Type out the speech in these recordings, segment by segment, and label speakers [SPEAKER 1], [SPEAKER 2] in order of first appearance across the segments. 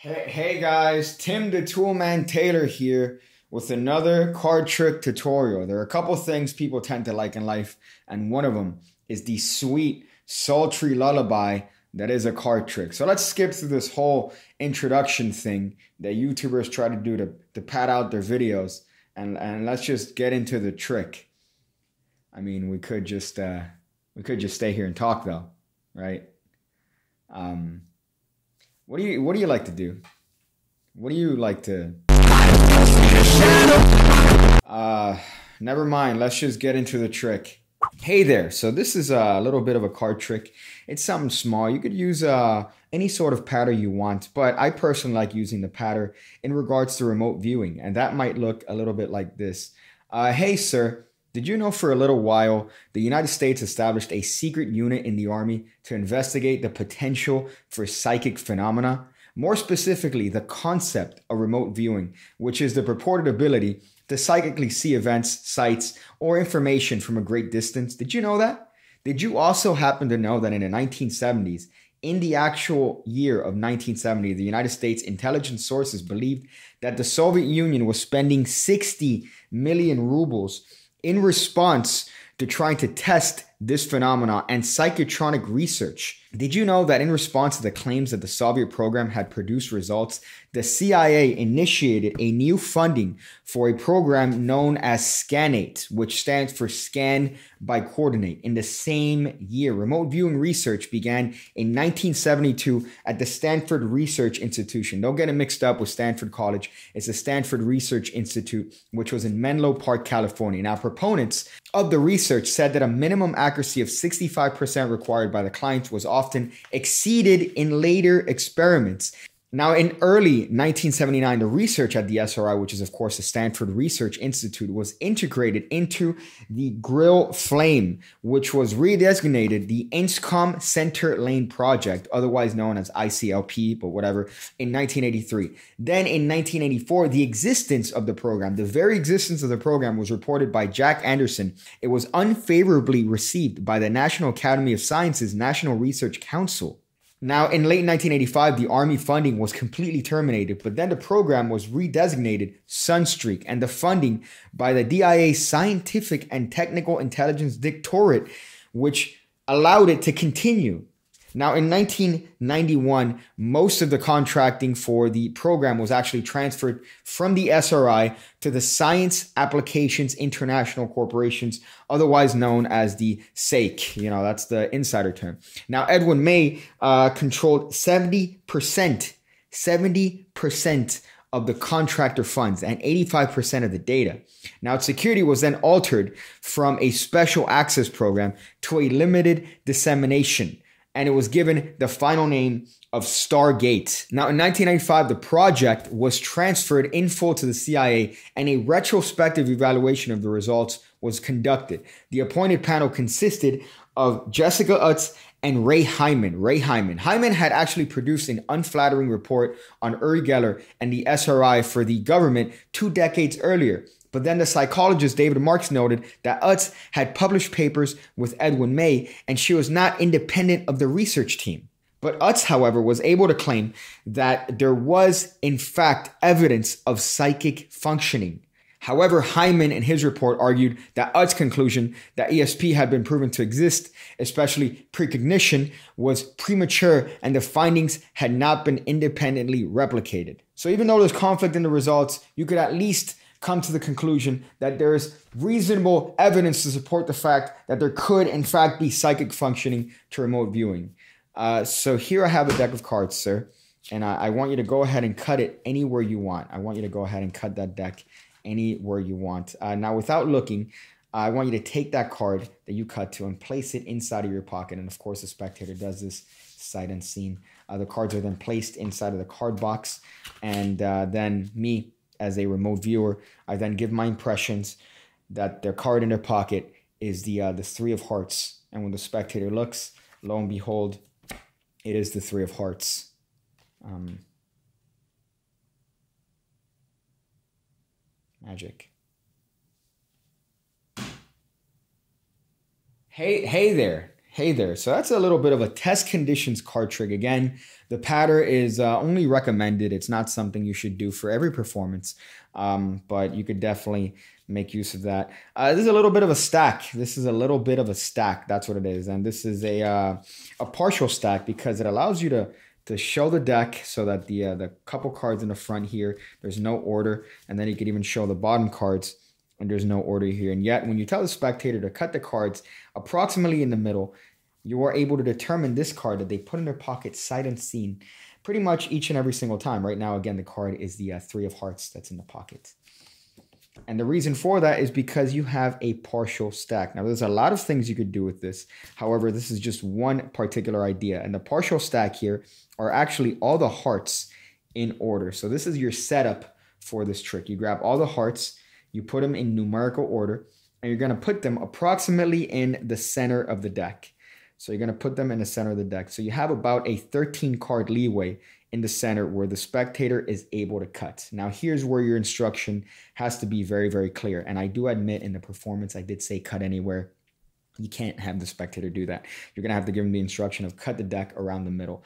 [SPEAKER 1] Hey guys, Tim the Toolman Taylor here with another card trick tutorial. There are a couple things people tend to like in life, and one of them is the sweet, sultry lullaby that is a card trick. So let's skip through this whole introduction thing that YouTubers try to do to pad out their videos, and let's just get into the trick. I mean, we could just stay here and talk though, right? What do you like to do? What do you like to... Never mind. Let's just get into the trick. Hey there. So this is a little bit of a card trick. It's something small. You could use any sort of pattern you want, but I personally like using the pattern in regards to remote viewing, and that might look a little bit like this. Hey sir, did you know for a little while the United States established a secret unit in the Army to investigate the potential for psychic phenomena? More specifically, the concept of remote viewing, which is the purported ability to psychically see events, sights, or information from a great distance. Did you know that? Did you also happen to know that in the 1970s, in the actual year of 1970, the United States intelligence sources believed that the Soviet Union was spending 60 million rubles in response to trying to test this phenomena and psychotronic research? Did you know that in response to the claims that the Soviet program had produced results, the CIA initiated a new funding for a program known as SCANATE, which stands for Scan by Coordinate? In the same year, remote viewing research began in 1972 at the Stanford Research Institution. Don't get it mixed up with Stanford College. It's the Stanford Research Institute, which was in Menlo Park, California. Now, proponents of the research said that a minimum accuracy of 65% required by the clients was often exceeded in later experiments. Now, in early 1979, the research at the SRI, which is, of course, the Stanford Research Institute, was integrated into the Grill Flame, which was redesignated the INSCOM Center Lane Project, otherwise known as ICLP, but whatever, in 1983. Then in 1984, the existence of the program, the very existence of the program, was reported by Jack Anderson. It was unfavorably received by the National Academy of Sciences National Research Council. Now, in late 1985, the Army funding was completely terminated, but then the program was redesignated Sunstreak, and the funding by the DIA Scientific and Technical Intelligence Directorate, which allowed it to continue. Now, in 1991, most of the contracting for the program was actually transferred from the SRI to the Science Applications International Corporations, otherwise known as the SAIC. You know, that's the insider term. Now, Edwin May controlled 70% of the contractor funds and 85% of the data. Now, its security was then altered from a special access program to a limited dissemination, and it was given the final name of Stargate. Now, in 1995, the project was transferred in full to the CIA, and a retrospective evaluation of the results was conducted. The appointed panel consisted of Jessica Utz and Ray Hyman. Hyman had actually produced an unflattering report on Uri Geller and the SRI for the government 2 decades earlier. But then the psychologist David Marks noted that Utz had published papers with Edwin May, and she was not independent of the research team. But Utz, however, was able to claim that there was, in fact, evidence of psychic functioning. However, Hyman in his report argued that Utz's conclusion that ESP had been proven to exist, especially precognition, was premature, and the findings had not been independently replicated. So even though there's conflict in the results, you could at least come to the conclusion that there is reasonable evidence to support the fact that there could, in fact, be psychic functioning to remote viewing. So here I have a deck of cards, sir, and I want you to go ahead and cut it anywhere you want. I want you to go ahead and cut that deck anywhere you want. Now, without looking, I want you to take that card that you cut to and place it inside of your pocket. And of course, the spectator does this sight unseen. The cards are then placed inside of the card box, and then me, as a remote viewer, I then give my impressions that their card in their pocket is the 3 of hearts. And when the spectator looks, lo and behold, it is the 3 of hearts. Magic. Hey there. Hey there. So that's a little bit of a test conditions card trick. Again, the patter is only recommended. It's not something you should do for every performance, but you could definitely make use of that. This is a little bit of a stack. This is a little bit of a stack. That's what it is. And this is a partial stack because it allows you to show the deck so that the couple cards in the front here, there's no order. And then you could even show the bottom cards and there's no order here. And yet when you tell the spectator to cut the cards approximately in the middle, you are able to determine this card that they put in their pocket sight unseen pretty much each and every single time. Right now, again, the card is the 3 of hearts that's in the pocket. And the reason for that is because you have a partial stack. Now, there's a lot of things you could do with this. However, this is just one particular idea. And the partial stack here are actually all the hearts in order. So this is your setup for this trick. You grab all the hearts, you put them in numerical order, and you're going to put them approximately in the center of the deck. So you're going to put them in the center of the deck. So you have about a 13 card leeway in the center where the spectator is able to cut. Now here's where your instruction has to be very, very clear. And I do admit in the performance, I did say cut anywhere. You can't have the spectator do that. You're going to have to give them the instruction of cut the deck around the middle.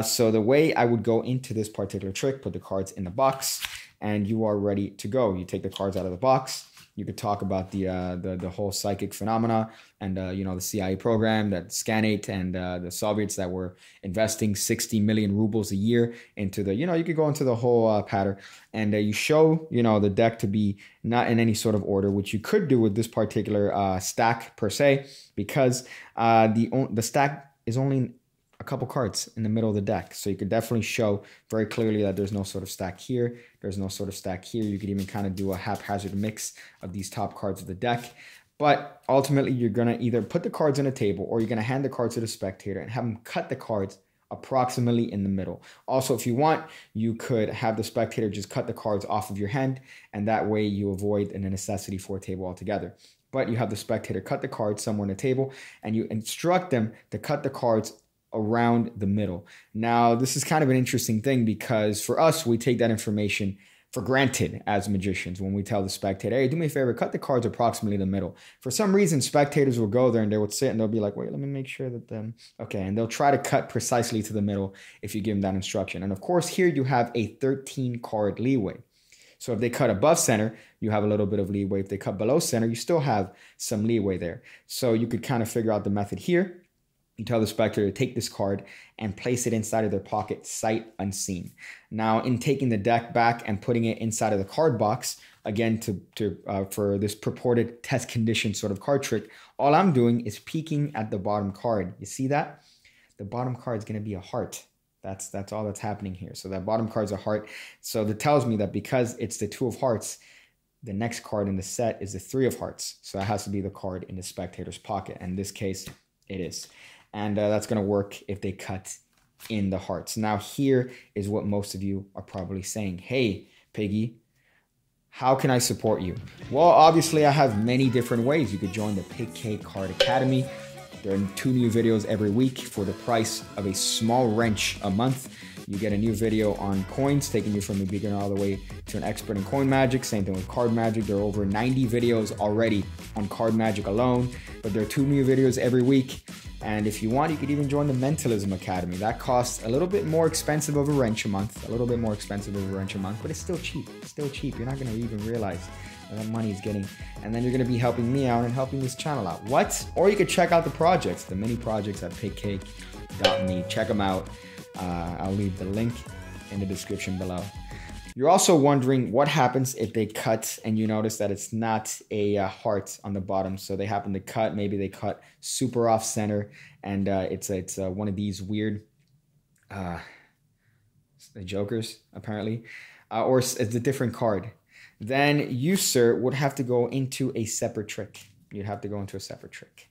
[SPEAKER 1] So the way I would go into this particular trick, put the cards in the box and you are ready to go. You take the cards out of the box. You could talk about the whole psychic phenomena and the CIA program, that Scanate and the Soviets that were investing 60 million rubles a year into the, you could go into the whole pattern and you show, the deck to be not in any sort of order, which you could do with this particular stack per se, because the stack is only a couple cards in the middle of the deck. So you could definitely show very clearly that there's no sort of stack here. There's no sort of stack here. You could even kind of do a haphazard mix of these top cards of the deck. But ultimately, you're going to either put the cards on a table or you're going to hand the cards to the spectator and have them cut the cards approximately in the middle. Also, if you want, you could have the spectator just cut the cards off of your hand, and that way you avoid the necessity for a table altogether. But you have the spectator cut the cards somewhere on the table and you instruct them to cut the cards around the middle. Now, this is kind of an interesting thing because for us, we take that information for granted as magicians when we tell the spectator, hey, do me a favor, cut the cards approximately in the middle. For some reason, spectators will go there and they would sit and they'll be like, wait, let me make sure that okay. And they'll try to cut precisely to the middle if you give them that instruction. And of course, here you have a 13 card leeway. So if they cut above center, you have a little bit of leeway. If they cut below center, you still have some leeway there. So you could kind of figure out the method here. You tell the spectator to take this card and place it inside of their pocket, sight unseen. Now, in taking the deck back and putting it inside of the card box, again, for this purported test condition sort of card trick, all I'm doing is peeking at the bottom card. You see that? The bottom card is going to be a heart. That's all that's happening here. So that bottom card is a heart. So that tells me that because it's the 2 of hearts, the next card in the set is the 3 of hearts. So that has to be the card in the spectator's pocket. And in this case, it is. And that's going to work if they cut in the hearts. Now, here is what most of you are probably saying. Hey, Piggy, how can I support you? Well, obviously, I have many different ways. You could join the Pigcake Card Academy. There are 2 new videos every week for the price of a small wrench a month. You get a new video on coins, taking you from a beginner all the way to an expert in coin magic. Same thing with card magic. There are over 90 videos already on card magic alone, but there are 2 new videos every week. And if you want, you could even join the Mentalism Academy. That costs a little bit more expensive of a wrench a month, but it's still cheap. It's still cheap. You're not going to even realize that money is getting, and then you're going to be helping me out and helping this channel out. What? Or you could check out the projects, the mini projects at pigcake.me. Check them out. I'll leave the link in the description below. You're also wondering what happens if they cut and you notice that it's not a heart on the bottom. So they happen to cut, maybe they cut super off center, and it's one of these weird jokers apparently, or it's a different card. Then you, sir, would have to go into a separate trick. You'd have to go into a separate trick.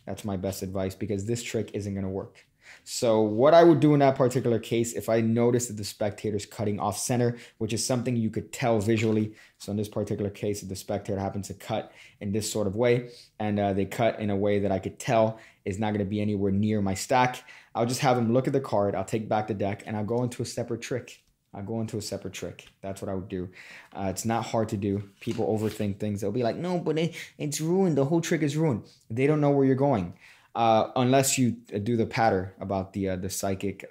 [SPEAKER 1] That's my best advice because this trick isn't going to work. So what I would do in that particular case, if I notice that the spectator's cutting off center, which is something you could tell visually. So in this particular case, if the spectator happens to cut in this sort of way, and they cut in a way that I could tell is not going to be anywhere near my stack, I'll just have them look at the card. I'll take back the deck and I'll go into a separate trick. That's what I would do. It's not hard to do. People overthink things. They'll be like, no, but it's ruined. The whole trick is ruined. They don't know where you're going. unless you do the patter about the psychic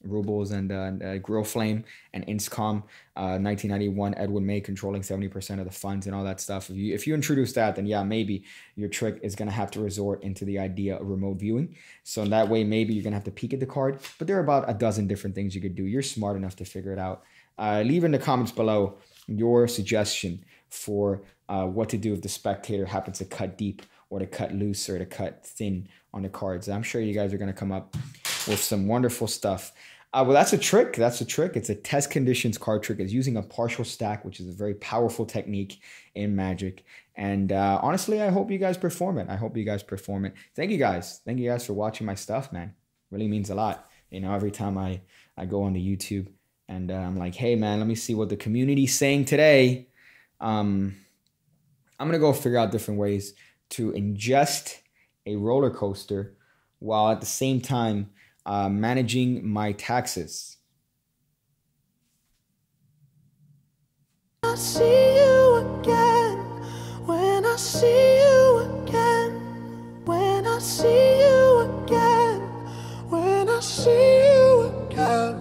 [SPEAKER 1] rubles and grill flame and Inscom 1991 Edwin May controlling 70% of the funds and all that stuff. If you introduce that, then yeah, maybe your trick is going to have to resort into the idea of remote viewing. So in that way, maybe you're going to have to peek at the card, but there are about a dozen different things you could do. You're smart enough to figure it out. Leave in the comments below your suggestion for what to do if the spectator happens to cut deep or to cut loose or to cut thin on the cards. I'm sure you guys are going to come up with some wonderful stuff. Well, that's a trick. That's a trick. It's a test conditions card trick. It's using a partial stack, which is a very powerful technique in Magic. And honestly, I hope you guys perform it. I hope you guys perform it. Thank you guys. Thank you guys for watching my stuff, man. Really means a lot. You know, every time I go on the YouTube and I'm like, hey, man, let me see what the community's saying today. I'm going to go figure out different ways to ingest a roller coaster while at the same time managing my taxes.
[SPEAKER 2] I see you again, when I see you again, when I see you again, when I see you again,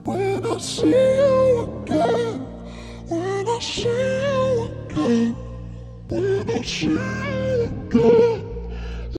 [SPEAKER 2] when I see you again, when I see you again, when I see you again.